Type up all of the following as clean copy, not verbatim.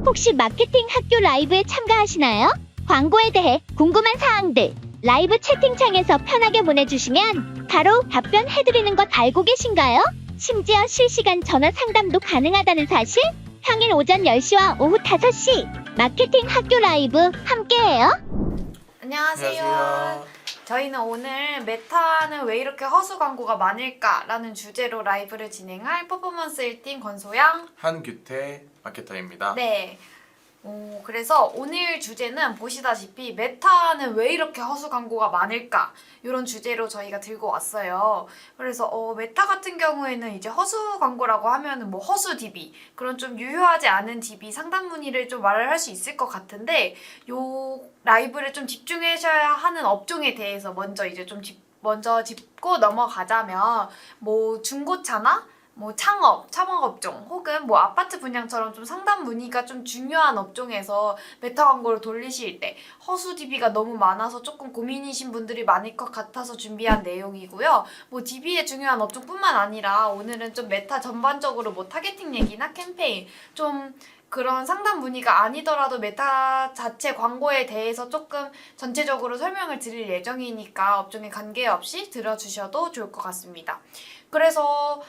혹시 마케팅 학교 라이브에 참가하시나요? 광고에 대해 궁금한 사항들 라이브 채팅창에서 편하게 보내주시면 바로 답변해드리는 것 알고 계신가요? 심지어 실시간 전화 상담도 가능하다는 사실? 평일 오전 10시와 오후 5시 마케팅 학교 라이브 함께해요. 안녕하세요. 저희는 오늘 메타는 왜 이렇게 허수 광고가 많을까라는 주제로 라이브를 진행할 퍼포먼스 1팀 권소영, 한규태 마케터입니다. 네. 그래서 오늘 주제는 보시다시피 메타는 왜 이렇게 허수 광고가 많을까 이런 주제로 저희가 들고 왔어요. 그래서 메타 같은 경우에는 이제 허수 광고라고 하면은 뭐 허수 DB 그런 좀 유효하지 않은 DB 상담 문의를 좀 말을 할 수 있을 것 같은데 요 라이브를 좀 집중하셔야 하는 업종에 대해서 먼저 이제 좀 짚고 넘어가자면 뭐 중고차나 뭐 창업업종 혹은 뭐 아파트 분양처럼 좀 상담 문의가 좀 중요한 업종에서 메타 광고를 돌리실 때 허수 DB가 너무 많아서 조금 고민이신 분들이 많을 것 같아서 준비한 내용이고요. 뭐 DB의 중요한 업종뿐만 아니라 오늘은 좀 메타 전반적으로 뭐 타겟팅 얘기나 캠페인 좀 그런 상담 문의가 아니더라도 메타 자체 광고에 대해서 조금 전체적으로 설명을 드릴 예정이니까 업종에 관계없이 들어주셔도 좋을 것 같습니다. 그래서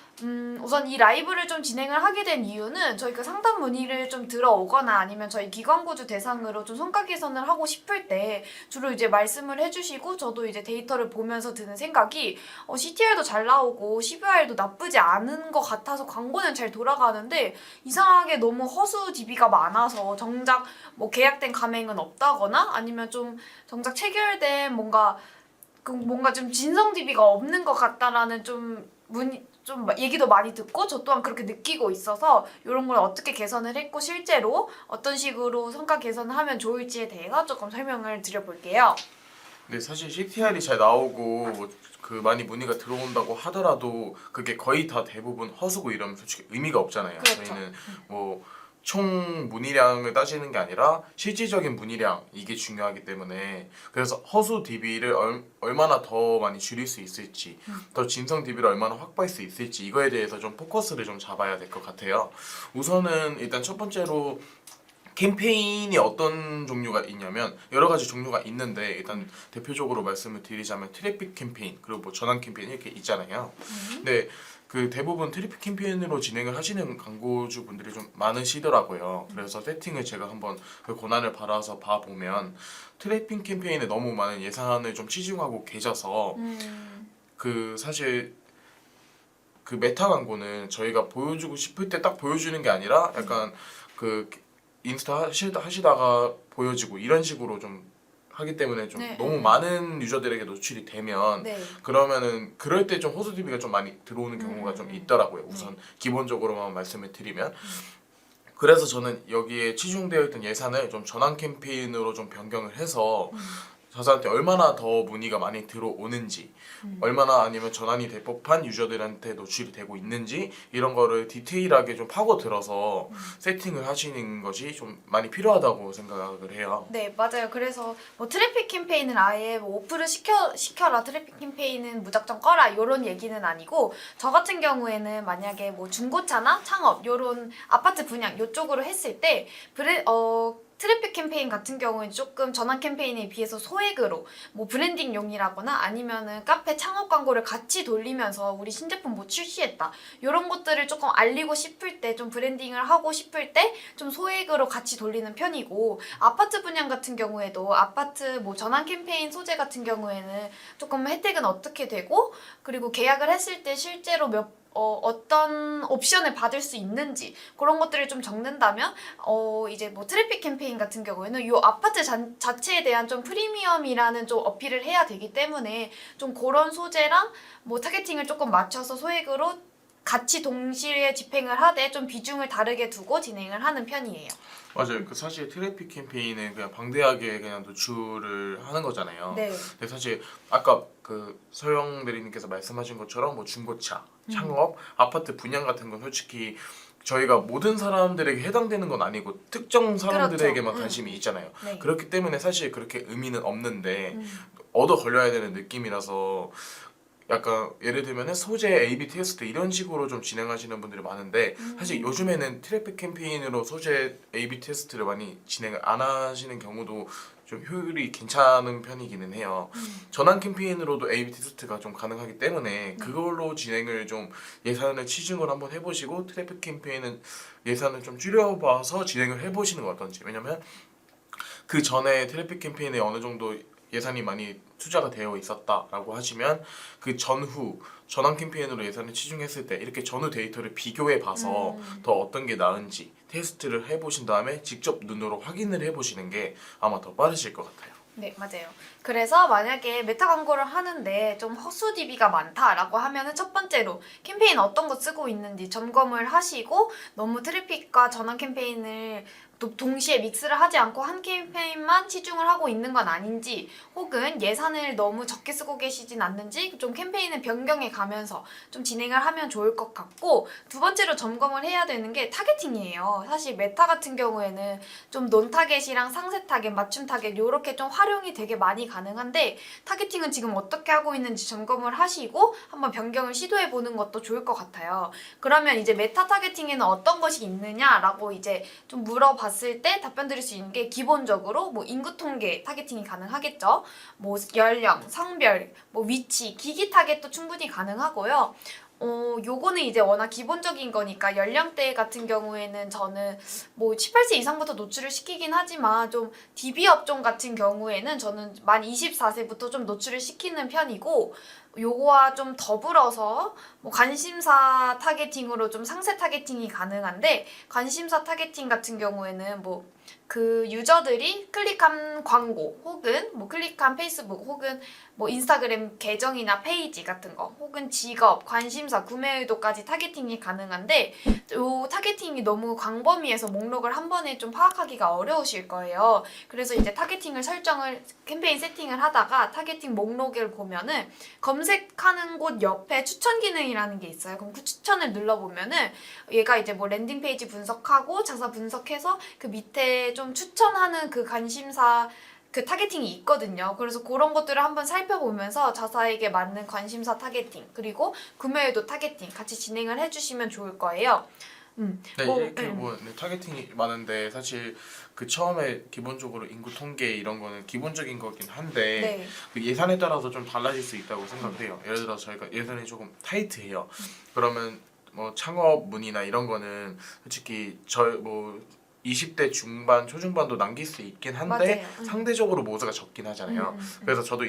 우선 이 라이브를 좀 진행을 하게 된 이유는 저희가 상담 문의를 좀 들어오거나 아니면 저희 기관구주 대상으로 좀 성과 개선을 하고 싶을 때 주로 이제 말씀을 해주시고 저도 이제 데이터를 보면서 드는 생각이 CTR도 잘 나오고 CVR도 나쁘지 않은 것 같아서 광고는 잘 돌아가는데 이상하게 너무 허수 DB가 많아서 정작 뭐 계약된 가맹은 없다거나 아니면 좀 정작 체결된 뭔가 좀 진성 DB가 없는 것 같다라는 좀 얘기도 많이 듣고 저 또한 그렇게 느끼고 있어서 이런 걸 어떻게 개선을 했고 실제로 어떤 식으로 성과 개선을 하면 좋을지에 대해서 조금 설명을 드려볼게요. 근데 사실 CTR이 잘 나오고 그 많이 문의가 들어온다고 하더라도 그게 거의 다 대부분 허수고 이러면 솔직히 의미가 없잖아요. 그렇죠. 저희는 뭐 총 문의량을 따지는 게 아니라 실질적인 문의량 이게 중요하기 때문에 그래서 허수 DB를 얼마나 더 많이 줄일 수 있을지 더 진성 DB를 얼마나 확보할 수 있을지 이거에 대해서 좀 포커스를 좀 잡아야 될 것 같아요. 우선은 일단 첫 번째로 캠페인이 어떤 종류가 있냐면 여러 가지 종류가 있는데 일단 대표적으로 말씀을 드리자면 트래픽 캠페인 그리고 뭐 전환 캠페인 이렇게 있잖아요. 근데 그 대부분 트래픽 캠페인으로 진행을 하시는 광고주 분들이 좀 많으시더라고요. 그래서 세팅을 제가 한번 그 고난을 받아서 봐보면 트래픽 캠페인에 너무 많은 예산을 좀 치중하고 계셔서 그 사실 그 메타 광고는 저희가 보여주고 싶을 때 딱 보여주는 게 아니라 약간 그 인스타 하시다가 보여지고 이런 식으로 좀 하기 때문에 좀 네. 너무 많은 유저들에게 노출이 되면 네. 그러면은 그럴 때 좀 호수 DB가 좀 많이 들어오는 경우가 좀 있더라고요. 우선 기본적으로만 말씀을 드리면 그래서 저는 여기에 치중되어 있던 예산을 좀 전환 캠페인으로 좀 변경을 해서 저한테 얼마나 더 문의가 많이 들어오는지 얼마나 아니면 전환이 될 법한 유저들한테 노출이 되고 있는지 이런 거를 디테일하게 좀 파고들어서 세팅을 하시는 것이 좀 많이 필요하다고 생각을 해요. 네, 맞아요. 그래서 뭐 트래픽 캠페인을 아예 뭐 오프를 시켜라, 트래픽 캠페인은 무작정 꺼라 이런 얘기는 아니고 저 같은 경우에는 만약에 뭐 중고차나 창업 이런 아파트 분양 이쪽으로 했을 때 트래픽 캠페인 같은 경우는 조금 전환 캠페인에 비해서 소액으로 뭐 브랜딩용이라거나 아니면은 카페 창업 광고를 같이 돌리면서 우리 신제품 뭐 출시했다 이런 것들을 조금 알리고 싶을 때 좀 브랜딩을 하고 싶을 때 좀 소액으로 같이 돌리는 편이고 아파트 분양 같은 경우에도 아파트 뭐 전환 캠페인 소재 같은 경우에는 조금 혜택은 어떻게 되고 그리고 계약을 했을 때 실제로 어떤 옵션을 받을 수 있는지 그런 것들을 좀 적는다면 이제 뭐 트래픽 캠페인 같은 경우에는 이 아파트 자체에 대한 좀 프리미엄이라는 좀 어필을 해야 되기 때문에 좀 그런 소재랑 뭐 타겟팅을 조금 맞춰서 소액으로 같이 동시에 집행을 하되 좀 비중을 다르게 두고 진행을 하는 편이에요. 맞아요. 그 사실 트래픽 캠페인은 그냥 방대하게 그냥 노출을 하는 거잖아요. 네. 근데 사실 아까 그 서영 대리님께서 말씀하신 것처럼 뭐 중고차, 창업, 아파트 분양 같은 건 솔직히 저희가 모든 사람들에게 해당되는 건 아니고 특정 사람들에게만 그렇죠. 관심이 있잖아요. 네. 그렇기 때문에 사실 그렇게 의미는 없는데 얻어 걸려야 되는 느낌이라서 약간 예를 들면은 소재 A/B 테스트 이런 식으로 좀 진행하시는 분들이 많은데 사실 요즘에는 트래픽 캠페인으로 소재 A/B 테스트를 많이 진행을 안 하시는 경우도 좀 효율이 괜찮은 편이기는 해요. 전환 캠페인으로도 A/B 테스트가 좀 가능하기 때문에 그걸로 진행을 좀 예산을 치중을 한번 해보시고 트래픽 캠페인은 예산을 좀 줄여봐서 진행을 해보시는 건 어떤지. 왜냐면 그 전에 트래픽 캠페인에 어느 정도 예산이 많이 투자가 되어 있었다라고 하시면 그 전후 전환 캠페인으로 예산을 치중했을 때 이렇게 전후 데이터를 비교해 봐서 더 어떤 게 나은지 테스트를 해보신 다음에 직접 눈으로 확인을 해보시는 게 아마 더 빠르실 것 같아요. 네, 맞아요. 그래서 만약에 메타 광고를 하는데 좀 허수 DB가 많다라고 하면은 첫 번째로 캠페인 어떤 거 쓰고 있는지 점검을 하시고 너무 트래픽과 전환 캠페인을 또 동시에 믹스를 하지 않고 한 캠페인만 치중을 하고 있는 건 아닌지 혹은 예산을 너무 적게 쓰고 계시진 않는지 좀 캠페인을 변경해 가면서 좀 진행을 하면 좋을 것 같고 두 번째로 점검을 해야 되는 게 타겟팅이에요. 사실 메타 같은 경우에는 좀 논 타겟이랑 상세 타겟, 맞춤 타겟 이렇게 좀 활용이 되게 많이 가능한데 타겟팅은 지금 어떻게 하고 있는지 점검을 하시고 한번 변경을 시도해 보는 것도 좋을 것 같아요. 그러면 이제 메타 타겟팅에는 어떤 것이 있느냐라고 이제 좀 물어봤을 때 답변 드릴 수 있는 게 기본적으로 뭐 인구 통계 타겟팅이 가능하겠죠. 뭐 연령, 성별, 뭐 위치, 기기 타겟도 충분히 가능하고요. 요거는 이제 워낙 기본적인 거니까 연령대 같은 경우에는 저는 뭐 18세 이상부터 노출을 시키긴 하지만 좀 DB 업종 같은 경우에는 저는 만 24세부터 좀 노출을 시키는 편이고 요거와 좀 더불어서 뭐 관심사 타겟팅으로 좀 상세 타겟팅이 가능한데 관심사 타겟팅 같은 경우에는 뭐 그 유저들이 클릭한 광고 혹은 뭐 클릭한 페이스북 혹은 뭐 인스타그램 계정이나 페이지 같은 거 혹은 직업, 관심사, 구매 의도까지 타겟팅이 가능한데 요 타겟팅이 너무 광범위해서 목록을 한 번에 좀 파악하기가 어려우실 거예요. 그래서 이제 타겟팅을 설정을 캠페인 세팅을 하다가 타겟팅 목록을 보면은 검색하는 곳 옆에 추천 기능이라는 게 있어요. 그럼 그 추천을 눌러보면은 얘가 이제 뭐 랜딩 페이지 분석하고 자사 분석해서 그 밑에 좀 추천하는 그 관심사 그 타겟팅이 있거든요. 그래서 그런 것들을 한번 살펴보면서 자사에게 맞는 관심사 타겟팅 그리고 구매의도 타겟팅 같이 진행을 해주시면 좋을 거예요. 네, 이렇게 뭐 타겟팅이 많은데 사실 그 처음에 기본적으로 인구 통계 이런 거는 기본적인 거긴 한데 네. 그 예산에 따라서 좀 달라질 수 있다고 생각을 해요. 예를 들어서 저희가 예산이 조금 타이트해요. 그러면 뭐 창업 문의나 이런 거는 솔직히 저희 뭐 20대 중반, 초중반도 남길 수 있긴 한데 맞아요. 상대적으로 모수가 적긴 하잖아요. 그래서 저도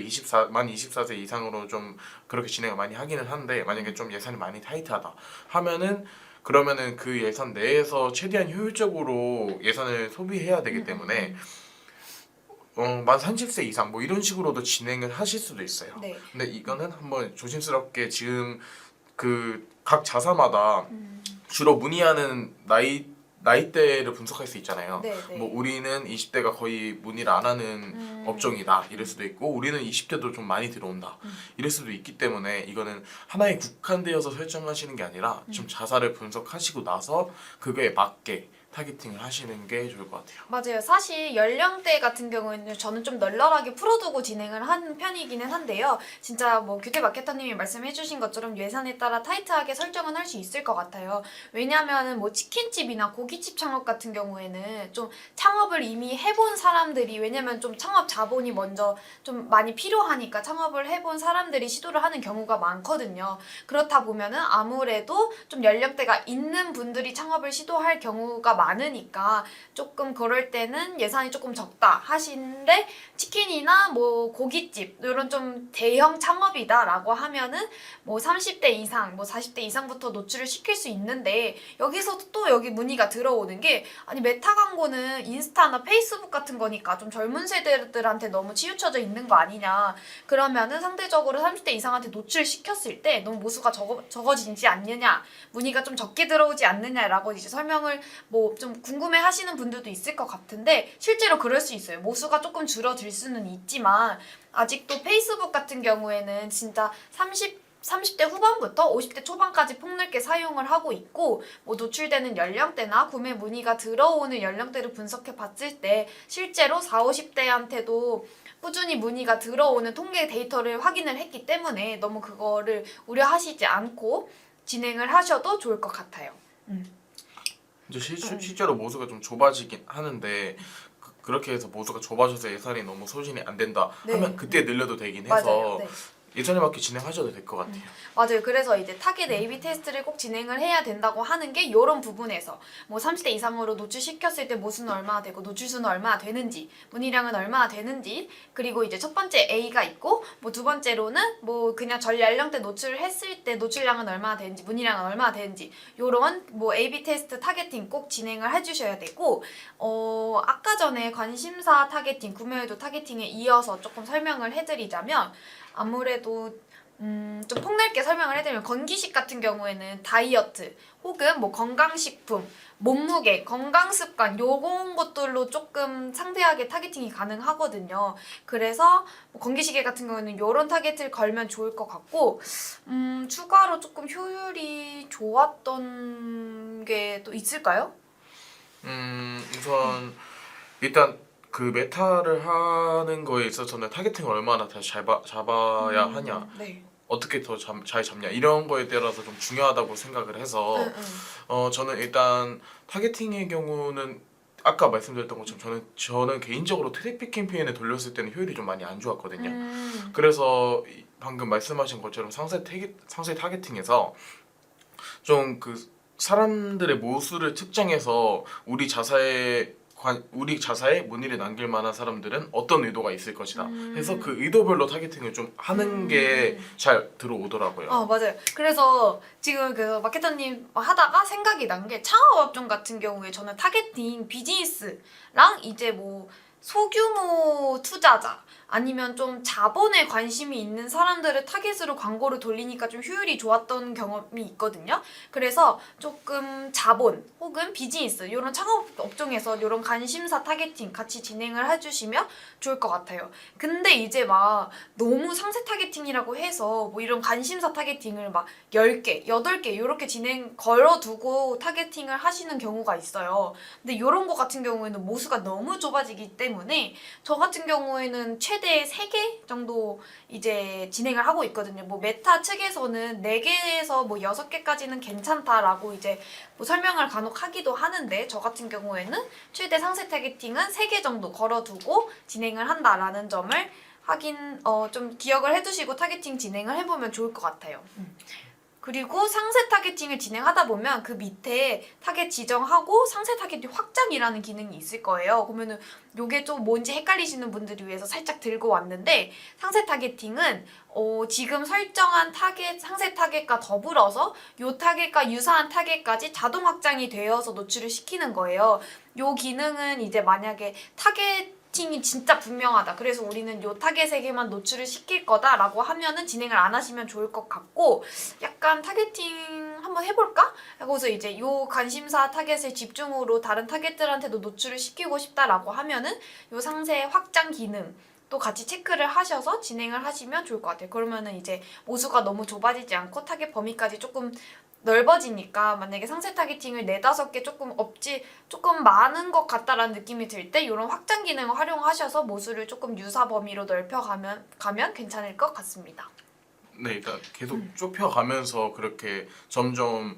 만 24세 이상으로 좀 그렇게 진행을 많이 하기는 한데 만약에 좀 예산이 많이 타이트하다 하면은 그러면은 그 예산 내에서 최대한 효율적으로 예산을 소비해야 되기 때문에 만 30세 이상 뭐 이런 식으로도 진행을 하실 수도 있어요. 네. 근데 이거는 한번 조심스럽게 지금 그 각 자사마다 주로 문의하는 나이대를 분석할 수 있잖아요. 네, 네. 뭐 우리는 20대가 거의 문의를 안 하는 업종이다 이럴 수도 있고 우리는 20대도 좀 많이 들어온다 이럴 수도 있기 때문에 이거는 하나에 국한되어서 설정하시는 게 아니라 좀 자사를 분석하시고 나서 그거에 맞게 타겟팅을 하시는 게 좋을 것 같아요. 맞아요. 사실 연령대 같은 경우에는 저는 좀 널널하게 풀어두고 진행을 하는 편이기는 한데요. 진짜 뭐 규태 마케터님이 말씀해주신 것처럼 예산에 따라 타이트하게 설정은 할 수 있을 것 같아요. 왜냐하면 뭐 치킨집이나 고깃집 창업 같은 경우에는 좀 창업을 이미 해본 사람들이 왜냐면 좀 창업 자본이 먼저 좀 많이 필요하니까 창업을 해본 사람들이 시도를 하는 경우가 많거든요. 그렇다 보면은 아무래도 좀 연령대가 있는 분들이 창업을 시도할 경우가 많으니까 조금 그럴 때는 예산이 조금 적다 하시는데 치킨이나 뭐 고깃집 이런 좀 대형 창업이다라고 하면은 뭐 30대 이상 뭐 40대 이상부터 노출을 시킬 수 있는데 여기서도 또 여기 문의가 들어오는 게 아니 메타 광고는 인스타나 페이스북 같은 거니까 좀 젊은 세대들한테 너무 치우쳐져 있는 거 아니냐 그러면은 상대적으로 30대 이상한테 노출시켰을 때 너무 모수가 적어지지 않느냐 문의가 좀 적게 들어오지 않느냐라고 이제 설명을 뭐 좀 궁금해 하시는 분들도 있을 것 같은데 실제로 그럴 수 있어요. 모수가 조금 줄어들 수는 있지만 아직도 페이스북 같은 경우에는 진짜 30대 후반부터 50대 초반까지 폭넓게 사용을 하고 있고 뭐 노출되는 연령대나 구매 문의가 들어오는 연령대를 분석해 봤을 때 실제로 40, 50대한테도 꾸준히 문의가 들어오는 통계 데이터를 확인을 했기 때문에 너무 그거를 우려하시지 않고 진행을 하셔도 좋을 것 같아요. 이제 실제로 모수가 좀 좁아지긴 하는데 그렇게 해서 모수가 좁아져서 예산이 너무 소진이 안 된다 네. 하면 그때 늘려도 되긴 해서 맞아요. 네. 예산에 맞게 진행하셔도 될 것 같아요. 맞아요. 그래서 이제 타겟 A/B 테스트를 꼭 진행을 해야 된다고 하는 게 이런 부분에서 뭐 30대 이상으로 노출시켰을 때 모수는 얼마나 되고 노출수는 얼마나 되는지 문의량은 얼마나 되는지 그리고 이제 첫 번째 A가 있고 뭐 두 번째로는 뭐 그냥 전 연령대 노출을 했을 때 노출량은 얼마나 되는지 문의량은 얼마나 되는지 요런 뭐 A/B 테스트 타겟팅 꼭 진행을 해주셔야 되고 아까 전에 관심사 타겟팅 구매의도 타겟팅에 이어서 조금 설명을 해드리자면 아무래도 좀 폭넓게 설명을 해드리면 건기식 같은 경우에는 다이어트 혹은 뭐 건강식품, 몸무게, 건강습관 요런 것들로 조금 상세하게 타겟팅이 가능하거든요. 그래서 뭐 건기시계 같은 경우에는 요런 타겟을 걸면 좋을 것 같고 추가로 조금 효율이 좋았던 게 또 있을까요? 우선 일단 그 메타를 하는 거에 있어서는 타겟팅을 얼마나 다시 잡아야 하냐 네. 어떻게 더 잘 잡냐 이런 거에 따라서 좀 중요하다고 생각을 해서 저는 일단 타겟팅의 경우는 아까 말씀드렸던 것처럼 저는 개인적으로 트래픽 캠페인에 돌렸을 때는 효율이 좀 많이 안 좋았거든요. 그래서 방금 말씀하신 것처럼 상세 타겟팅에서 좀 그 사람들의 모수를 측정해서 우리 자사에 문의를 남길 만한 사람들은 어떤 의도가 있을 것이다 해서 그 의도별로 타겟팅을 좀 하는 게 잘 들어오더라고요. 맞아요. 그래서 지금 그 마케터님 하다가 생각이 난 게 창업업종 같은 경우에 저는 타겟팅 비즈니스랑 이제 뭐 소규모 투자자 아니면 좀 자본에 관심이 있는 사람들을 타겟으로 광고를 돌리니까 좀 효율이 좋았던 경험이 있거든요. 그래서 조금 자본 혹은 비즈니스 이런 창업 업종에서 이런 관심사 타겟팅 같이 진행을 해주시면 좋을 것 같아요. 근데 이제 막 너무 상세 타겟팅이라고 해서 뭐 이런 관심사 타겟팅을 막 10개, 8개 이렇게 걸어두고 타겟팅을 하시는 경우가 있어요. 근데 이런 거 같은 경우에는 모수가 너무 좁아지기 때문에 저 같은 경우에는 최대 3개 정도 이제 진행을 하고 있거든요. 뭐 메타 측에서는 4개에서 뭐 6개까지는 괜찮다라고 이제 뭐 설명을 간혹 하기도 하는데 저 같은 경우에는 최대 상세 타겟팅은 3개 정도 걸어두고 진행을 한다라는 점을 좀 기억을 해두시고 타겟팅 진행을 해보면 좋을 것 같아요. 그리고 상세 타겟팅을 진행하다 보면 그 밑에 타겟 지정하고 상세 타겟팅 확장이라는 기능이 있을 거예요. 그러면은 요게 좀 뭔지 헷갈리시는 분들을 위해서 살짝 들고 왔는데 상세 타겟팅은 지금 설정한 상세 타겟과 더불어서 요 타겟과 유사한 타겟까지 자동 확장이 되어서 노출을 시키는 거예요. 요 기능은 이제 만약에 타겟팅이 진짜 분명하다. 그래서 우리는 요 타겟에게만 노출을 시킬 거다라고 하면은 진행을 안 하시면 좋을 것 같고 약간 타겟팅 한번 해볼까? 하고서 이제 요 관심사 타겟을 집중으로 다른 타겟들한테도 노출을 시키고 싶다라고 하면은 요 상세 확장 기능 또 같이 체크를 하셔서 진행을 하시면 좋을 것 같아요. 그러면은 이제 모수가 너무 좁아지지 않고 타겟 범위까지 조금 넓어지니까 만약에 상세 타겟팅을 4-5개 조금 많은 것 같다라는 느낌이 들 때 이런 확장 기능을 활용하셔서 모수를 조금 유사 범위로 넓혀가면 괜찮을 것 같습니다. 네, 일단 계속 좁혀가면서 그렇게 점점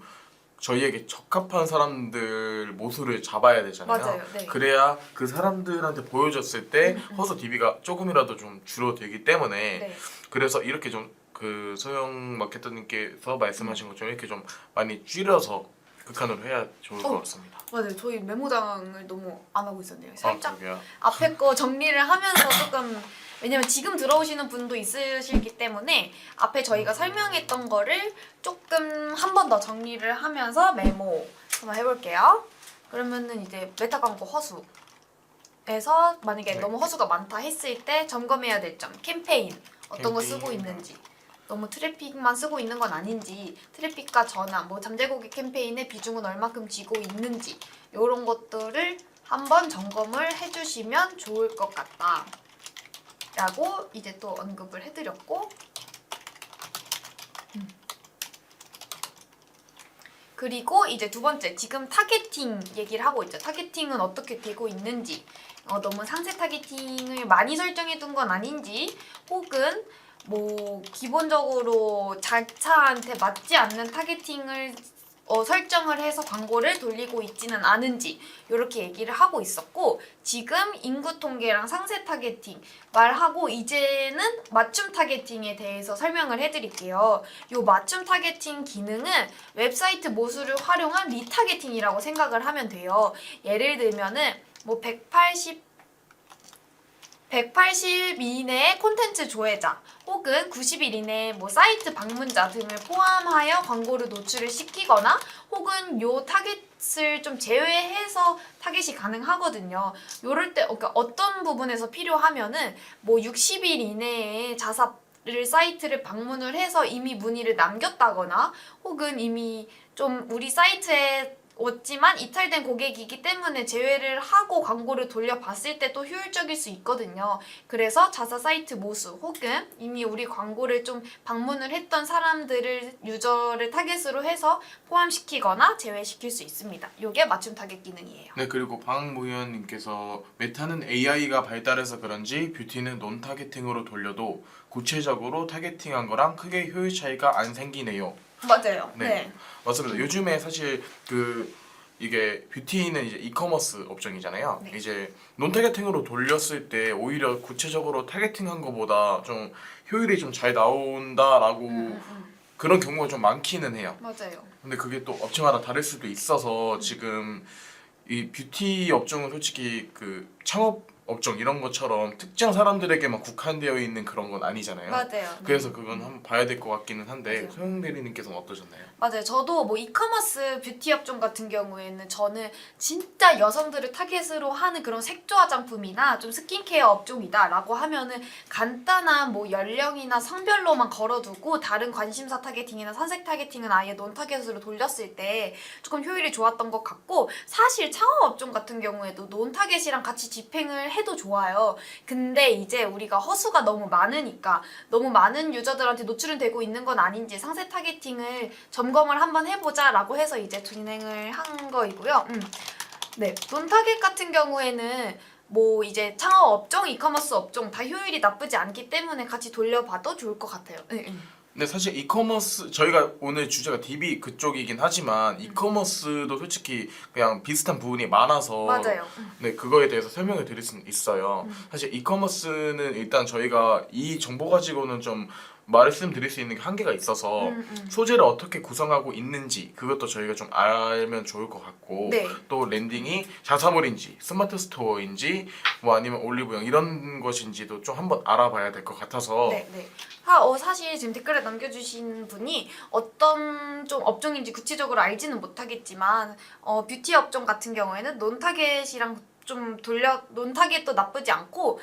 저희에게 적합한 사람들 모수를 잡아야 되잖아요. 맞아요. 네. 그래야 그 사람들한테 보여줬을 때 허수 DB가 조금이라도 좀 줄어들기 때문에 네. 그래서 이렇게 좀 그 소영 마케터님께서 말씀하신 것처럼 이렇게 좀 많이 줄여서 극한으로 해야 좋을 것 같습니다. 맞아요. 저희 메모장을 너무 안 하고 있었네요. 살짝 그러게요. 앞에 거 정리를 하면서 조금 왜냐면 지금 들어오시는 분도 있으시기 때문에 앞에 저희가 설명했던 거를 조금 한 번 더 정리를 하면서 메모 한번 해볼게요. 그러면은 이제 메타 광고 허수에서 만약에 네. 너무 허수가 많다 했을 때 점검해야 될 점, 캠페인 어떤 거 쓰고 캠페인. 있는지 너무 트래픽만 쓰고 있는 건 아닌지 트래픽과 전환, 뭐 잠재고객 캠페인의 비중은 얼마큼 쥐고 있는지 이런 것들을 한번 점검을 해주시면 좋을 것 같다 라고 이제 또 언급을 해드렸고 그리고 이제 두 번째 지금 타겟팅 얘기를 하고 있죠. 타겟팅은 어떻게 되고 있는지 너무 상세 타겟팅을 많이 설정해 둔 건 아닌지, 혹은 뭐 기본적으로 자차한테 맞지 않는 타겟팅을 설정을 해서 광고를 돌리고 있지는 않은지 이렇게 얘기를 하고 있었고, 지금 인구 통계랑 상세 타겟팅 말하고 이제는 맞춤 타겟팅에 대해서 설명을 해드릴게요. 이 맞춤 타겟팅 기능은 웹사이트 모수를 활용한 리타겟팅이라고 생각을 하면 돼요. 예를 들면은 뭐 180 이내의 콘텐츠 조회자 혹은 90일 이내에 뭐 사이트 방문자 등을 포함하여 광고를 노출을 시키거나, 혹은 요 타겟을 좀 제외해서 타겟이 가능하거든요. 요럴 때 그러니까 어떤 부분에서 필요하면은 뭐 60일 이내에 자사를 사이트를 방문을 해서 이미 문의를 남겼다거나, 혹은 이미 좀 우리 사이트에 왔지만 이탈된 고객이기 때문에 제외를 하고 광고를 돌려봤을 때 또 효율적일 수 있거든요. 그래서 자사 사이트 모수 혹은 이미 우리 광고를 좀 방문을 했던 사람들을 유저를 타겟으로 해서 포함시키거나 제외시킬 수 있습니다. 이게 맞춤 타겟 기능이에요. 네, 그리고 방무현님께서 메타는 AI가 발달해서 그런지 뷰티는 논 타겟팅으로 돌려도 구체적으로 타겟팅한 거랑 크게 효율 차이가 안 생기네요. 맞아요. 네. 맞습니다. 요즘에 사실 이게 뷰티는 이제 이커머스 업종이잖아요. 네. 이제 논 타겟팅으로 돌렸을 때 오히려 구체적으로 타겟팅한 것보다 좀 효율이 좀 잘 나온다라고 그런 경우가 좀 많기는 해요. 맞아요. 근데 그게 또 업체마다 다를 수도 있어서 지금 이 뷰티 업종은 솔직히 그 창업 업종 이런 것처럼 특정 사람들에게만 국한되어 있는 그런 건 아니잖아요. 맞아요. 그래서 그건 한번 봐야 될 것 같기는 한데 맞아요. 소영 대리님께서는 어떠셨나요? 맞아요. 저도 뭐 이커머스 뷰티 업종 같은 경우에는 저는 진짜 여성들을 타겟으로 하는 그런 색조 화장품이나 좀 스킨케어 업종이다라고 하면은 간단한 뭐 연령이나 성별로만 걸어두고 다른 관심사 타겟팅이나 산색 타겟팅은 아예 논 타겟으로 돌렸을 때 조금 효율이 좋았던 것 같고, 사실 창업 업종 같은 경우에도 논 타겟이랑 같이 집행을 해도 좋아요. 근데 이제 우리가 허수가 너무 많으니까 너무 많은 유저들한테 노출은 되고 있는 건 아닌지 상세 타겟팅을 점검을 한번 해보자라고 해서 이제 진행을 한 거이고요. 네, 논 타겟 같은 경우에는 뭐 이제 창업 업종, 이커머스 업종 다 효율이 나쁘지 않기 때문에 같이 돌려봐도 좋을 것 같아요. 근데 사실 이커머스 저희가 오늘 주제가 DB 그쪽이긴 하지만 이커머스도 솔직히 그냥 비슷한 부분이 많아서 맞아요. 네, 그거에 대해서 설명을 드릴 수는 있어요. 사실 이커머스는 일단 저희가 이 정보 가지고는 좀 말씀드릴 수 있는 게 한계가 있어서 소재를 어떻게 구성하고 있는지 그것도 저희가 좀 알면 좋을 것 같고, 네. 또 랜딩이 자사몰인지 스마트 스토어인지 뭐 아니면 올리브영 이런 것인지도 좀 한번 알아봐야 될 것 같아서 네. 사실 지금 댓글에 남겨주신 분이 어떤 좀 업종인지 구체적으로 알지는 못하겠지만 뷰티 업종 같은 경우에는 논타겟이랑 좀 논타겟도 나쁘지 않고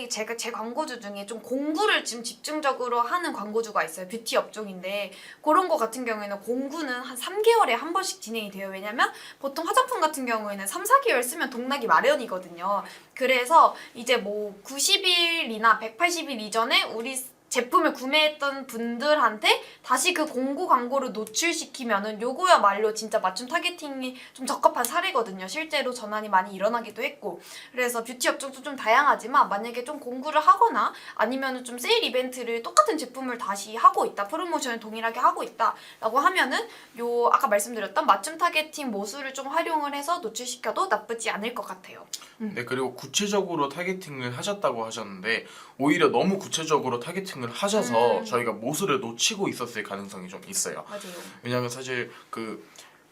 제가 제 광고주 중에 좀 공구를 지금 집중적으로 하는 광고주가 있어요. 뷰티 업종인데 그런 거 같은 경우에는 공구는 한 3개월에 한 번씩 진행이 돼요. 왜냐면 보통 화장품 같은 경우에는 3, 4개월 쓰면 동락이 마련이거든요. 그래서 이제 뭐 90일이나 180일 이전에 우리 제품을 구매했던 분들한테 다시 그 공구 광고를 노출시키면은 요거야말로 진짜 맞춤 타겟팅이 좀 적합한 사례거든요. 실제로 전환이 많이 일어나기도 했고. 그래서 뷰티 업종도 좀 다양하지만 만약에 좀 공구를 하거나 아니면은 좀 세일 이벤트를 똑같은 제품을 다시 하고 있다, 프로모션을 동일하게 하고 있다 라고 하면은 요 아까 말씀드렸던 맞춤 타겟팅 모수를 좀 활용을 해서 노출시켜도 나쁘지 않을 것 같아요. 네, 그리고 구체적으로 타겟팅을 하셨다고 하셨는데 오히려 너무 구체적으로 타겟팅을 하셔서 저희가 모수를 놓치고 있었을 가능성이 좀 있어요. 맞아요. 왜냐하면 사실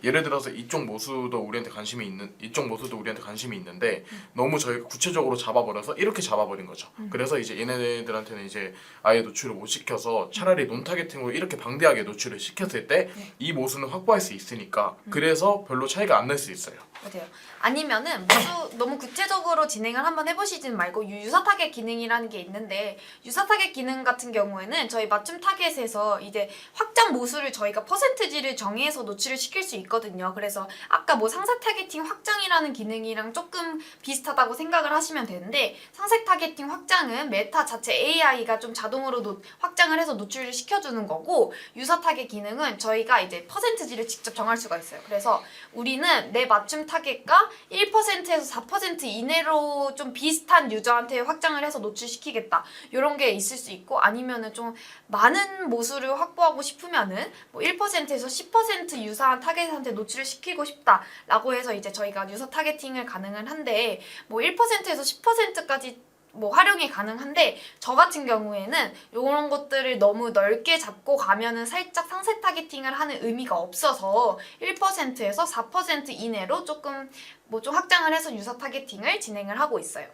예를 들어서 이쪽 모수도 우리한테 관심이 있는데 너무 저희가 구체적으로 잡아버려서 이렇게 잡아버린 거죠. 그래서 이제 얘네들한테는 이제 아예 노출을 못 시켜서 차라리 논 타겟팅으로 이렇게 방대하게 노출을 시켰을 때 이 모수는 확보할 수 있으니까 그래서 별로 차이가 안 날 수 있어요. 맞아요. 아니면은 모두 너무 구체적으로 진행을 한번 해보시진 말고 유사 타겟 기능이라는 게 있는데, 유사 타겟 기능 같은 경우에는 저희 맞춤 타겟에서 이제 확장 모수를 저희가 퍼센트지를 정해서 노출을 시킬 수 있거든요. 그래서 아까 뭐 상세 타겟팅 확장이라는 기능이랑 조금 비슷하다고 생각을 하시면 되는데, 상세 타겟팅 확장은 메타 자체 AI가 좀 자동으로 확장을 해서 노출을 시켜주는 거고, 유사 타겟 기능은 저희가 이제 퍼센트지를 직접 정할 수가 있어요. 그래서 우리는 내 맞춤 타겟과 1%에서 4% 이내로 좀 비슷한 유저한테 확장을 해서 노출시키겠다, 이런 게 있을 수 있고, 아니면은 좀 많은 모수를 확보하고 싶으면은 뭐 1%에서 10% 유사한 타겟한테 노출을 시키고 싶다라고 해서 이제 저희가 유사 타겟팅을 가능을 한데, 뭐 1%에서 10%까지 뭐 활용이 가능한데, 저 같은 경우에는 이런 것들을 너무 넓게 잡고 가면은 살짝 상세 타겟팅을 하는 의미가 없어서 1%에서 4% 이내로 조금 뭐 좀 확장을 해서 유사 타겟팅을 진행을 하고 있어요.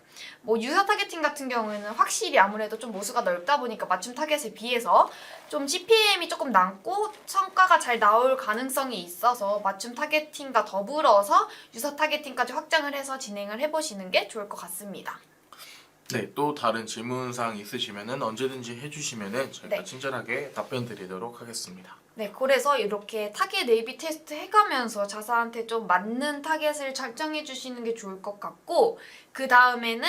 뭐 유사 타겟팅 같은 경우에는 확실히 아무래도 좀 모수가 넓다 보니까 맞춤 타겟에 비해서 좀 CPM이 조금 낮고 성과가 잘 나올 가능성이 있어서 맞춤 타겟팅과 더불어서 유사 타겟팅까지 확장을 해서 진행을 해보시는 게 좋을 것 같습니다. 네, 또 다른 질문사항 있으시면은 언제든지 해주시면은 저희가 네. 친절하게 답변 드리도록 하겠습니다. 네, 그래서 이렇게 타겟 A/B 테스트 해가면서 자사한테 좀 맞는 타겟을 설정해 주시는 게 좋을 것 같고, 그 다음에는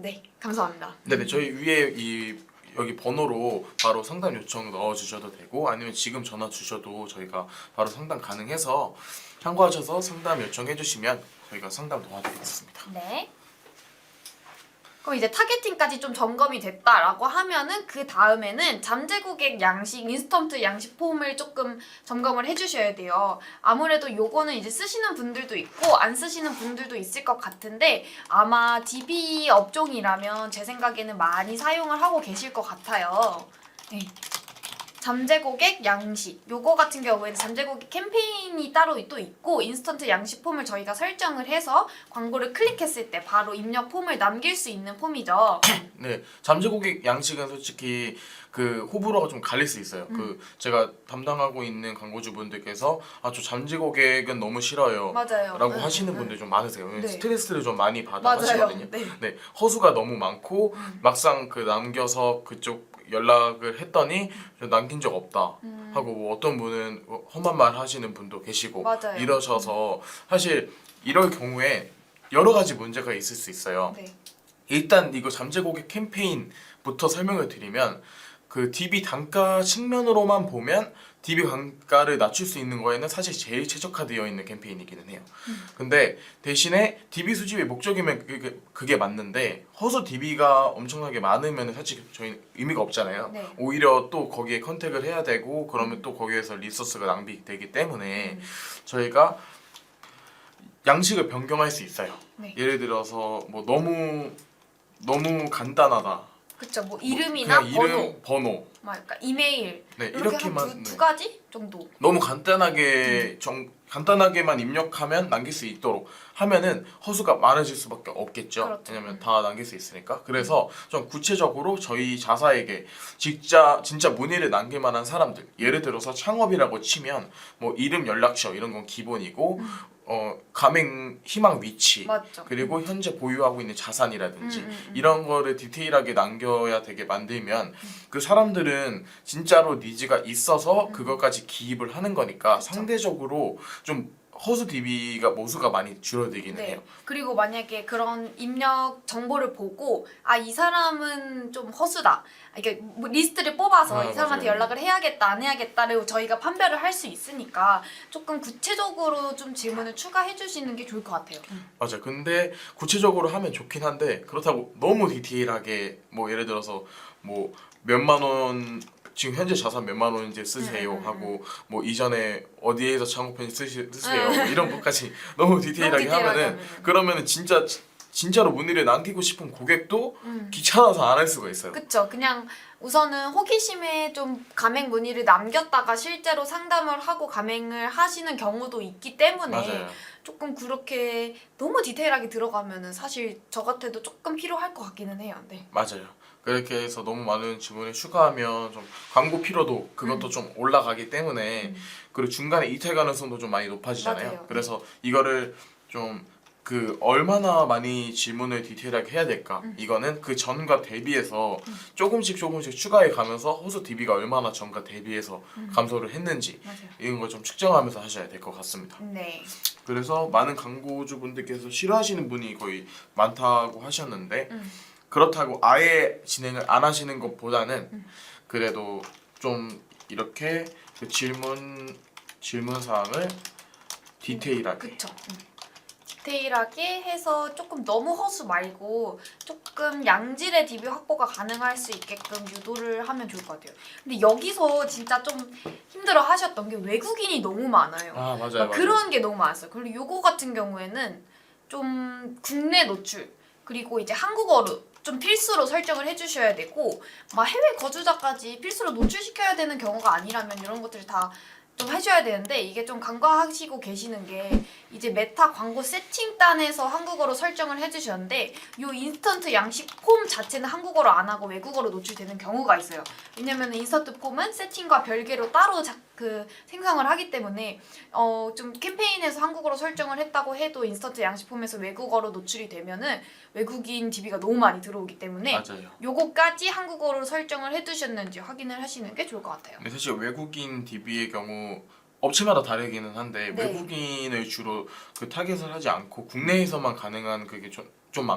네, 감사합니다. 네네, 저희 위에 여기 번호로 바로 상담 요청 넣어주셔도 되고, 아니면 지금 전화 주셔도 저희가 바로 상담 가능해서 참고하셔서 상담 요청해 주시면 저희가 상담 도와드리겠습니다. 네. 그럼 이제 타겟팅까지 좀 점검이 됐다라고 하면은 그 다음에는 잠재 고객 양식, 인스턴트 양식 폼을 조금 점검을 해주셔야 돼요. 아무래도 요거는 이제 쓰시는 분들도 있고 안 쓰시는 분들도 있을 것 같은데, 아마 DB 업종이라면 제 생각에는 많이 사용을 하고 계실 것 같아요. 네. 잠재 고객 양식, 요거 같은 경우에는 잠재 고객 캠페인이 따로 또 있고, 인스턴트 양식 폼을 저희가 설정을 해서 광고를 클릭했을 때 바로 입력 폼을 남길 수 있는 폼이죠. 네, 잠재 고객 양식은 솔직히 그 호불호가 좀 갈릴 수 있어요. 그 제가 담당하고 있는 광고주분들께서 저 잠재 고객은 너무 싫어요. 맞아요. 라고 하시는 분들 좀 많으세요. 네. 스트레스를 좀 많이 받아 맞아요. 하시거든요. 네. 네, 허수가 너무 많고 막상 그 남겨서 그쪽 연락을 했더니 남긴 적 없다 하고, 뭐 어떤 분은 험한 말 하시는 분도 계시고 맞아요. 이러셔서 사실 이럴 경우에 여러 가지 문제가 있을 수 있어요. 네. 일단 이거 잠재 고객 캠페인부터 설명을 드리면, 그 DB 단가 측면으로만 보면 DB 단가를 낮출 수 있는 거에는 사실 제일 최적화되어 있는 캠페인이기는 해요. 근데 대신에 DB 수집의 목적이면 그게 맞는데, 허수 DB가 엄청나게 많으면 사실 저희는 의미가 없잖아요. 네. 오히려 또 거기에 컨택을 해야 되고, 그러면 또 거기에서 리소스가 낭비되기 때문에 저희가 양식을 변경할 수 있어요. 네. 예를 들어서 뭐 너무 간단하다. 그쵸. 뭐 이름이나 그냥 번호, 이름, 번호. 막 약간 이메일, 네, 이렇게 이렇게만, 한 두 네. 가지 정도. 너무 간단하게 간단하게만 입력하면 남길 수 있도록 하면은 허수가 많아질 수밖에 없겠죠. 그렇죠. 왜냐면 다 남길 수 있으니까. 그래서 좀 구체적으로 저희 자사에게 진짜 문의를 남길 만한 사람들, 예를 들어서 창업이라고 치면 뭐 이름, 연락처 이런 건 기본이고, 가맹 희망 위치, 맞죠. 그리고 현재 보유하고 있는 자산이라든지 이런 거를 디테일하게 남겨야 되게 만들면 그 사람들은 진짜로 니즈가 있어서 그것까지 기입을 하는 거니까 상대적으로 좀 허수 DB가 모수가 많이 줄어들기는 네. 해요. 그리고 만약에 그런 입력 정보를 보고 이 사람은 좀 허수다, 이게 뭐 리스트를 뽑아서 이 사람한테 맞아요. 연락을 해야겠다 안 해야겠다를 저희가 판별을 할 수 있으니까 조금 구체적으로 좀 질문을 추가해 주시는 게 좋을 것 같아요. 맞아요. 근데 구체적으로 하면 좋긴 한데, 그렇다고 너무 디테일하게 뭐 예를 들어서 뭐 몇만 원, 지금 현재 자산 몇만 원인지 쓰세요 하고, 뭐 이전에 어디에서 창업했는지 쓰세요 뭐 이런 것까지 너무 디테일하게 하면은, 그러면은 진짜로 문의를 남기고 싶은 고객도 귀찮아서 안 할 수가 있어요. 그쵸. 그냥 우선은 호기심에 좀 가맹 문의를 남겼다가 실제로 상담을 하고 가맹을 하시는 경우도 있기 때문에 맞아요. 조금 그렇게 너무 디테일하게 들어가면은 사실 저 같아도 조금 필요할 것 같기는 해요. 네. 맞아요. 그렇게 해서 너무 많은 지문을 추가하면 좀 광고 피로도 그것도 좀 올라가기 때문에, 그리고 중간에 이탈 가능성도 좀 많이 높아지잖아요. 맞아요. 그래서 이거를 좀 그 얼마나 많이 질문을 디테일하게 해야 될까? 이거는 그 전과 대비해서 조금씩 추가해 가면서 호수 DB가 얼마나 전과 대비해서 감소를 했는지 맞아요. 이런 걸 좀 측정하면서 하셔야 될 것 같습니다. 네. 그래서 많은 광고주분들께서 싫어하시는 분이 거의 많다고 하셨는데 그렇다고 아예 진행을 안 하시는 것보다는 그래도 좀 이렇게 그 질문 사항을 디테일하게 그쵸. 디테일하게 해서 조금 너무 허수 말고 조금 양질의 DB 확보가 가능할 수 있게끔 유도를 하면 좋을 것 같아요. 근데 여기서 진짜 좀 힘들어 하셨던 게 외국인이 너무 많아요. 아 맞아요. 그런 게 너무 많았어요. 그리고 요거 같은 경우에는 좀 국내 노출 그리고 이제 한국어로 좀 필수로 설정을 해주셔야 되고 막 해외 거주자까지 필수로 노출시켜야 되는 경우가 아니라면 이런 것들 다 좀 해줘야 되는데 이게 좀 간과하시고 계시는 게 이제 메타 광고 세팅단에서 한국어로 설정을 해주셨는데 요 인스턴트 양식 폼 자체는 한국어로 안 하고 외국어로 노출되는 경우가 있어요. 왜냐면 인스턴트 폼은 세팅과 별개로 따로 생성을 하기 때문에 좀 캠페인에서 한국어로 설정을 했다고 해도 인스턴트 양식 폼에서 외국어로 노출이 되면은 외국인 DB가 너무 많이 들어오기 때문에 맞아요. 요거까지 한국어로 설정을 해두셨는지 확인을 하시는 게 좋을 것 같아요. 근데 사실 외국인 DB의 경우 업체마다 다르기는 한데 네. 외국인을 주로 그 타겟을 하지 않고 국내에서만 가능한 그게 좀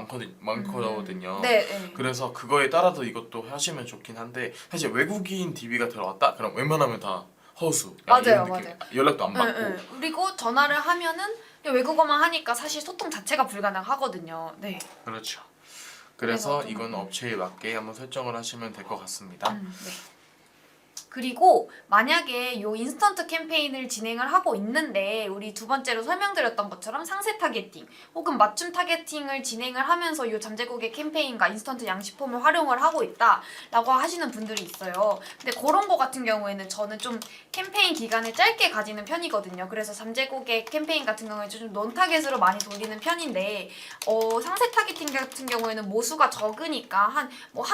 많거든요. 네, 네. 그래서 그거에 따라서 이것도 하시면 좋긴 한데 사실 외국인 DB가 들어왔다? 그럼 웬만하면 다 허수. 맞아요, 이런 느낌. 맞아요. 연락도 안 받고. 네, 네. 그리고 전화를 하면은 그냥 외국어만 하니까 사실 소통 자체가 불가능하거든요. 네. 그렇죠. 그래서 좀, 이건 업체에 맞게 한번 설정을 하시면 될 것 같습니다. 네. 그리고 만약에 요 인스턴트 캠페인을 진행을 하고 있는데 우리 두 번째로 설명드렸던 것처럼 상세 타겟팅 혹은 맞춤 타겟팅을 진행을 하면서 요 잠재고객 캠페인과 인스턴트 양식폼을 활용을 하고 있다라고 하시는 분들이 있어요. 근데 그런 거 같은 경우에는 저는 좀 캠페인 기간을 짧게 가지는 편이거든요. 그래서 잠재고객 캠페인 같은 경우에는 좀 논타겟으로 많이 돌리는 편인데 상세 타겟팅 같은 경우에는 모수가 적으니까 한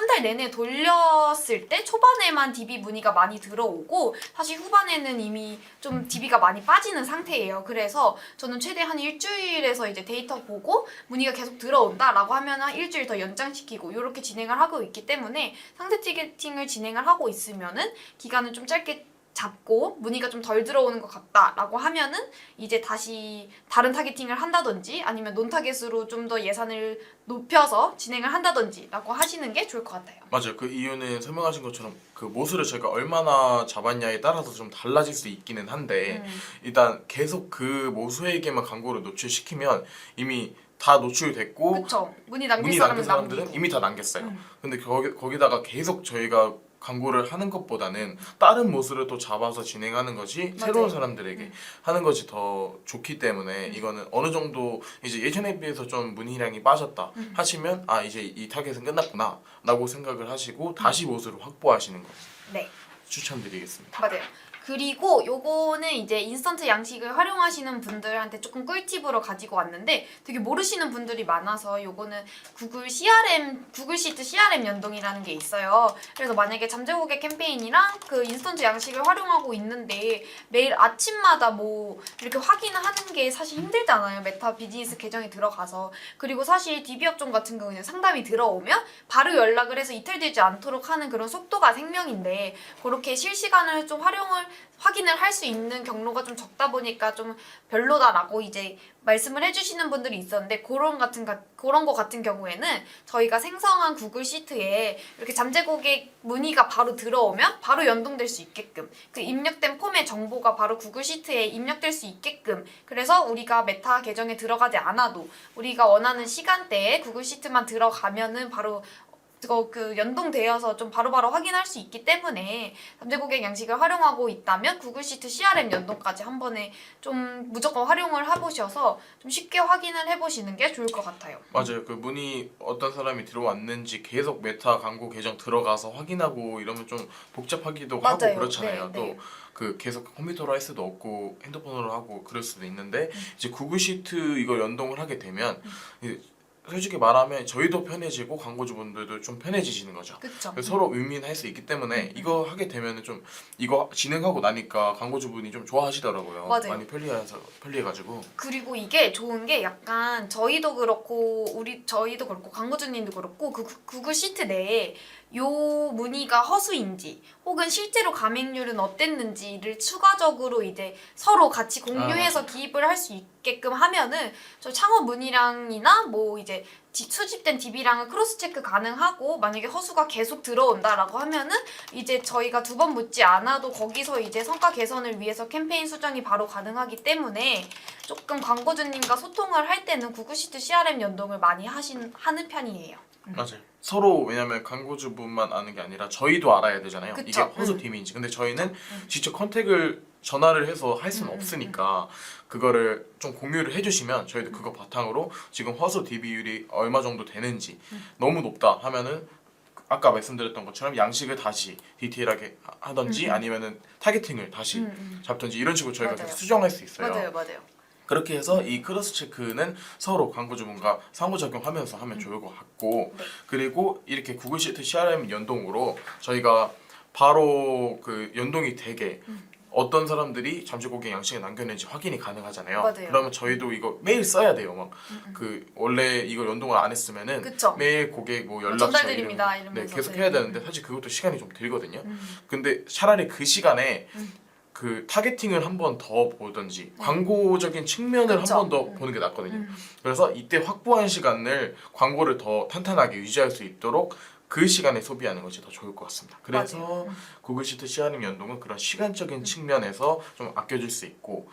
달 내내 돌렸을 때 초반에만 DB 문의가 많이 들어오고 사실 후반에는 이미 좀 DB가 많이 빠지는 상태예요. 그래서 저는 최대 한 일주일에서 이제 데이터 보고 문의가 계속 들어온다라고 하면 한 일주일 더 연장시키고 이렇게 진행을 하고 있기 때문에 상세 타겟팅을 진행을 하고 있으면은 기간을 좀 짧게 잡고 문의가 좀 덜 들어오는 것 같다라고 하면은 이제 다시 다른 타겟팅을 한다든지 아니면 논타겟으로 좀 더 예산을 높여서 진행을 한다든지라고 하시는 게 좋을 것 같아요. 맞아요. 그 이유는 설명하신 것처럼 그 모수를 저희가 얼마나 잡았냐에 따라서 좀 달라질 수 있기는 한데 일단 계속 그 모수에게만 광고를 노출시키면 이미 다 노출됐고 그쵸. 문의 남길 문의 사람은 남긴 사람들은 남기고. 이미 다 남겼어요. 근데 거기다가 계속 저희가 광고를 하는 것보다는 다른 모수를 또 잡아서 진행하는 것이 맞아요. 새로운 사람들에게 하는 것이 더 좋기 때문에 이거는 어느 정도 이제 예전에 비해서 좀 문의량이 빠졌다 하시면 아 이제 이 타겟은 끝났구나 라고 생각을 하시고 다시 모수를 확보하시는 거 네. 추천드리겠습니다. 맞아요. 그리고 요거는 이제 인스턴트 양식을 활용하시는 분들한테 조금 꿀팁으로 가지고 왔는데 되게 모르시는 분들이 많아서 요거는 구글 시트 CRM 연동이라는 게 있어요. 그래서 만약에 잠재고객 캠페인이랑 그 인스턴트 양식을 활용하고 있는데 매일 아침마다 뭐 이렇게 확인을 하는 게 사실 힘들잖아요. 메타 비즈니스 계정에 들어가서. 그리고 사실 DB 업종 같은 경우는 상담이 들어오면 바로 연락을 해서 이틀되지 않도록 하는 그런 속도가 생명인데 그렇게 실시간을 좀 확인을 할 수 있는 경로가 좀 적다 보니까 좀 별로다라고 이제 말씀을 해주시는 분들이 있었는데 그런 거 같은 경우에는 저희가 생성한 구글 시트에 이렇게 잠재고객 문의가 바로 들어오면 바로 연동될 수 있게끔 그 입력된 폼의 정보가 바로 구글 시트에 입력될 수 있게끔 그래서 우리가 메타 계정에 들어가지 않아도 우리가 원하는 시간대에 구글 시트만 들어가면은 바로 그 연동되어서 좀 바로바로 확인할 수 있기 때문에 잠재고객 양식을 활용하고 있다면 구글 시트 CRM 연동까지 한 번에 좀 무조건 활용을 해보셔서 좀 쉽게 확인을 해보시는 게 좋을 것 같아요. 맞아요. 그 문의 어떤 사람이 들어왔는지 계속 메타 광고 계정 들어가서 확인하고 이러면 좀 복잡하기도 맞아요. 하고 그렇잖아요. 네, 네. 또 그 계속 컴퓨터로 할 수도 없고 핸드폰으로 하고 그럴 수도 있는데 이제 구글 시트 이걸 연동을 하게 되면 이제 솔직히 말하면 저희도 편해지고 광고주분들도 좀 편해지시는 거죠. 그쵸. 그래서 서로 윈윈할 수 있기 때문에 이거 하게 되면은 좀 이거 진행하고 나니까 광고주분이 좀 좋아하시더라고요. 맞아요. 많이 편리해가지고. 그리고 이게 좋은 게 약간 저희도 그렇고 저희도 그렇고 광고주님도 그렇고 그 구글 시트 내에 요 문의가 허수인지 혹은 실제로 감행률은 어땠는지를 추가적으로 이제 서로 같이 공유해서 기입을 할 수 있게끔 하면은 저 창업 문의량이나 뭐 이제 수집된 DB량을 크로스 체크 가능하고 만약에 허수가 계속 들어온다라고 하면은 이제 저희가 두 번 묻지 않아도 거기서 이제 성과 개선을 위해서 캠페인 수정이 바로 가능하기 때문에 조금 광고주님과 소통을 할 때는 구글 시트 CRM 연동을 많이 하는 편이에요. 맞아요. 서로 왜냐면 광고주분만 아는 게 아니라 저희도 알아야 되잖아요. 그쵸. 이게 허수 팀인지. 근데 저희는 직접 컨택을 전화를 해서 할 수는 없으니까 그거를 좀 공유를 해주시면 저희도 그거 바탕으로 지금 허수 DB율이 얼마 정도 되는지 너무 높다 하면은 아까 말씀드렸던 것처럼 양식을 다시 디테일하게 하던지 아니면은 타겟팅을 다시 잡던지 이런 식으로 저희가 맞아요. 계속 수정할 수 있어요. 맞아요. 그렇게 해서 이 크로스 체크는 서로 광고주분과 상호작용하면서 하면 좋을 것 같고 네. 그리고 이렇게 구글 시트 CRM 연동으로 저희가 바로 그 연동이 되게 어떤 사람들이 잠시 고객 양식을 남겼는지 확인이 가능하잖아요. 맞아요. 그러면 저희도 이거 매일 써야 돼요. 막 그 원래 이거 연동을 안 했으면은 그쵸. 매일 고객 뭐 연락처 전달드립니다 네, 이러면서 계속 저희. 해야 되는데 사실 그것도 시간이 좀 들거든요. 근데 차라리 그 시간에 그 타겟팅을 한 번 더 보든지 광고적인 측면을 그쵸. 한 번 더 보는 게 낫거든요. 그래서 이때 확보한 시간을 광고를 더 탄탄하게 유지할 수 있도록 그 시간에 소비하는 것이 더 좋을 것 같습니다. 그래서 맞아요. 구글 시트 CRM 연동은 그런 시간적인 측면에서 좀 아껴줄 수 있고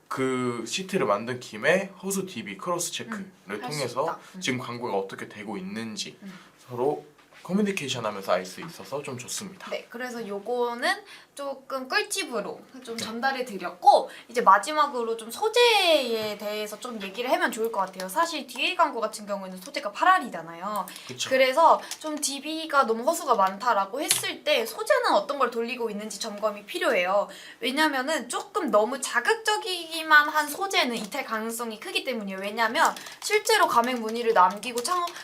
그 시트를 만든 김에 허수 DB 크로스 체크를 할수 통해서 있다. 지금 광고가 어떻게 되고 있는지 서로 커뮤니케이션 하면서 알 수 있어서 좀 좋습니다. 네, 그래서 요거는 조금 꿀팁으로 좀 전달해 드렸고 이제 마지막으로 좀 소재에 대해서 좀 얘기를 하면 좋을 것 같아요. 사실 DA 광고 같은 경우에는 소재가 8알이잖아요. 그쵸. 그래서 좀 DB가 너무 허수가 많다라고 했을 때 소재는 어떤 걸 돌리고 있는지 점검이 필요해요. 왜냐면은 조금 너무 자극적이기만 한 소재는 이탈 가능성이 크기 때문이에요. 왜냐면 실제로 가맹 문의를 남기고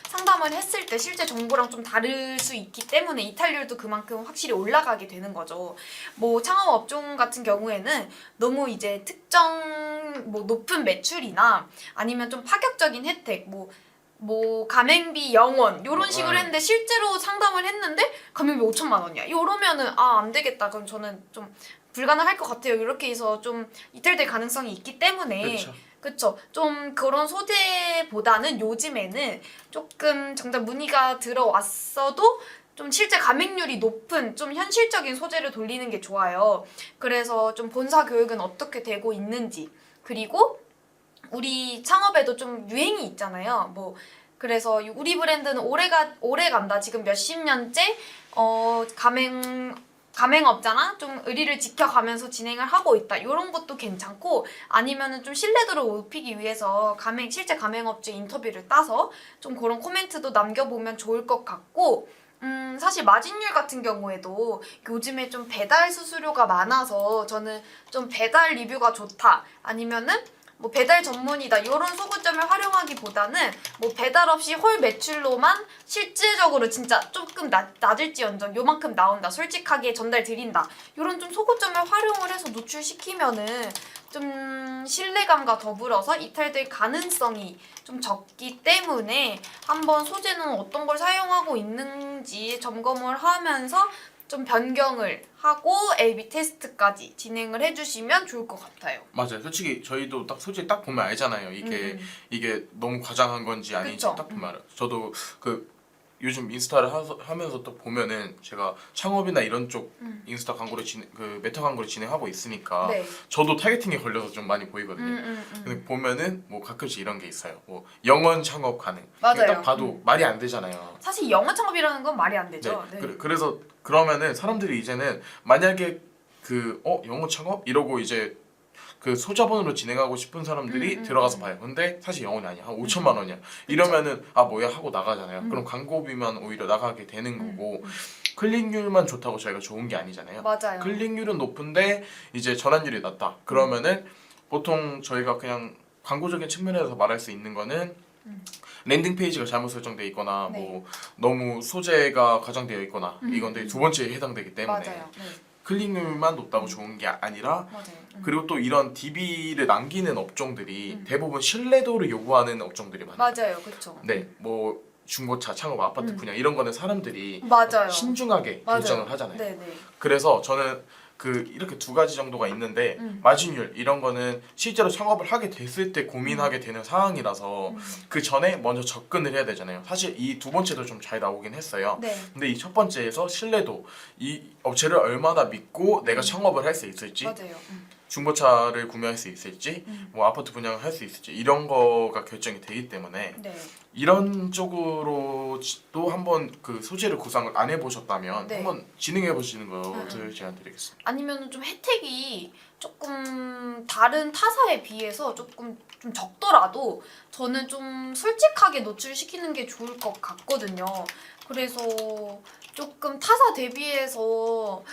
상담을 했을 때 실제 정보랑 좀 다를 수 있기 때문에 이탈률도 그만큼 확실히 올라가게 되는 거죠. 뭐 창업 업종 같은 경우에는 너무 이제 특정 뭐 높은 매출이나 아니면 좀 파격적인 혜택 뭐 가맹비 0원 요런 식으로 했는데 실제로 상담을 했는데 가맹비 5천만 원이야. 이러면은 안 되겠다. 그럼 저는 좀 불가능할 것 같아요. 이렇게 해서 좀 이탈될 가능성이 있기 때문에 그쵸. 좀 그런 소재보다는 요즘에는 조금 정작 문의가 들어왔어도 좀 실제 감행률이 높은 좀 현실적인 소재를 돌리는 게 좋아요. 그래서 좀 본사 교육은 어떻게 되고 있는지 그리고 우리 창업에도 좀 유행이 있잖아요. 뭐 그래서 우리 브랜드는 오래 간다. 지금 몇십 년째 가맹업자나 좀 의리를 지켜가면서 진행을 하고 있다. 이런 것도 괜찮고 아니면은 좀 신뢰도를 높이기 위해서 실제 가맹업체 인터뷰를 따서 좀 그런 코멘트도 남겨보면 좋을 것 같고 사실 마진율 같은 경우에도 요즘에 좀 배달 수수료가 많아서 저는 좀 배달 리뷰가 좋다. 아니면은 뭐 배달 전문이다 이런 소구점을 활용하기보다는 뭐 배달 없이 홀 매출로만 실질적으로 진짜 조금 낮을지언정 요만큼 나온다 솔직하게 전달 드린다 이런 좀 소구점을 활용을 해서 노출시키면은 좀 신뢰감과 더불어서 이탈될 가능성이 좀 적기 때문에 한번 소재는 어떤 걸 사용하고 있는지 점검을 하면서 좀 변경을 하고 A/B 테스트까지 진행을 해주시면 좋을 것 같아요. 맞아요. 솔직히 저희도 딱 소재 딱 보면 알잖아요. 이게 너무 과장한 건지 아닌지 그쵸? 딱 보면 알아요. 저도 그 요즘 인스타를 하면서 또 보면은 제가 창업이나 이런 쪽 인스타 광고를 그 메타 광고를 진행하고 있으니까 네. 저도 타겟팅에 걸려서 좀 많이 보이거든요. 근데 보면은 뭐 가끔씩 이런 게 있어요. 뭐 영원 창업 가능. 맞아요. 딱 봐도 말이 안 되잖아요. 사실 영어 창업이라는 건 말이 안 되죠. 네. 네. 그래서 그러면은 사람들이 이제는 만약에 그 영어 창업 이러고 이제 그 소자본으로 진행하고 싶은 사람들이 들어가서 봐요. 근데 사실 영원이 아니야. 한 5천만 원이야. 이러면은 뭐야 하고 나가잖아요. 그럼 광고비만 오히려 나가게 되는 거고 클릭률만 좋다고 저희가 좋은 게 아니잖아요. 맞아요. 클릭률은 높은데 이제 전환율이 낮다. 그러면은 보통 저희가 그냥 광고적인 측면에서 말할 수 있는 거는 랜딩 페이지가 잘못 설정되어 있거나 네. 뭐 너무 소재가 과장되어 있거나 이건데 두 번째에 해당되기 때문에 맞아요. 네. 클릭률만 높다고 좋은 게 아니라 맞아요. 그리고 또 이런 DB를 남기는 업종들이 대부분 신뢰도를 요구하는 업종들이 많아요. 맞아요. 그렇죠. 네, 뭐 중고차, 창업, 아파트 분야 이런 거는 사람들이 맞아요. 신중하게 맞아요. 결정을 하잖아요. 네네. 그래서 저는 이렇게 두 가지 정도가 있는데 마진율 이런 거는 실제로 창업을 하게 됐을 때 고민하게 되는 상황이라서 그 전에 먼저 접근을 해야 되잖아요. 사실 이 두 번째도 좀 잘 나오긴 했어요. 네. 근데 이 첫 번째에서 신뢰도, 이 업체를 얼마나 믿고 내가 창업을 할 수 있을지, 맞아요. 중고차를 구매할 수 있을지, 뭐 아파트 분양을 할 수 있을지 이런 거가 결정이 되기 때문에 네. 이런 쪽으로 또 한번 그 소재를 구상을 안 해보셨다면 네. 한번 진행해 보시는 것을 제안드리겠습니다. 아니면 좀 혜택이 조금 다른 타사에 비해서 조금 좀 적더라도 저는 좀 솔직하게 노출시키는 게 좋을 것 같거든요. 그래서 조금 타사 대비해서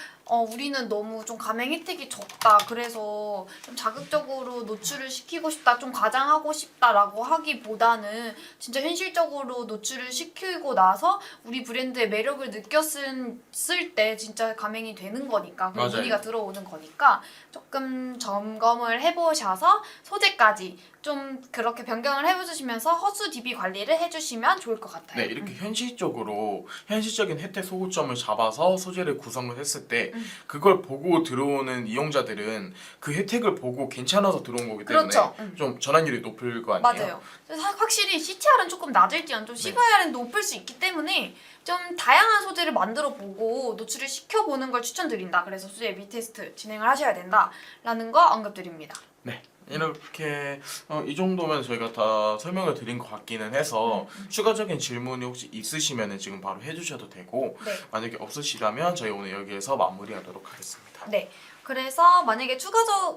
우리는 너무 좀 가맹 혜택이 적다. 그래서 좀 자극적으로 노출을 시키고 싶다. 좀 과장하고 싶다라고 하기보다는 진짜 현실적으로 노출을 시키고 나서 우리 브랜드의 매력을 느꼈을 때 진짜 가맹이 되는 거니까. 그리고 맞아요. 문의가 들어오는 거니까 조금 점검을 해보셔서 소재까지 좀 그렇게 변경을 해주시면서 허수 DB 관리를 해주시면 좋을 것 같아요. 네, 이렇게 현실적인 혜택 소구점을 잡아서 소재를 구성을 했을 때 그걸 보고 들어오는 이용자들은 그 혜택을 보고 괜찮아서 들어온 거기 때문에 그렇죠. 좀 전환율이 높을 거 아니에요. 맞아요. 그래서 확실히 CTR은 조금 낮을지언정 CVR은 높을 수 있기 때문에 좀 다양한 소재를 만들어 보고 노출을 시켜보는 걸 추천드린다. 그래서 소재 예비 테스트 진행을 하셔야 된다라는 거 언급드립니다. 네. 이렇게 이 정도면 저희가 다 설명을 드린 것 같기는 해서 추가적인 질문이 혹시 있으시면 지금 바로 해주셔도 되고 네. 만약에 없으시다면 저희 오늘 여기에서 마무리하도록 하겠습니다. 네. 그래서 만약에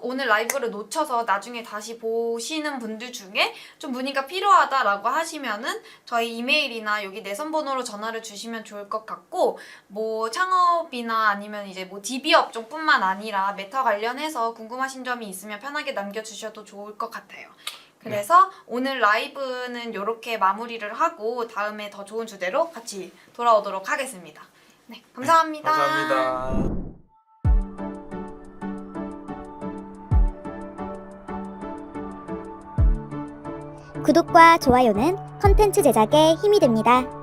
오늘 라이브를 놓쳐서 나중에 다시 보시는 분들 중에 좀 문의가 필요하다라고 하시면은 저희 이메일이나 여기 내선 번호로 전화를 주시면 좋을 것 같고, 뭐 창업이나 아니면 이제 뭐 DB 업종뿐만 아니라 메타 관련해서 궁금하신 점이 있으면 편하게 남겨주셔도 좋을 것 같아요. 그래서 오늘 라이브는 이렇게 마무리를 하고 다음에 더 좋은 주제로 같이 돌아오도록 하겠습니다. 네, 감사합니다. 감사합니다. 구독과 좋아요는 컨텐츠 제작에 힘이 됩니다.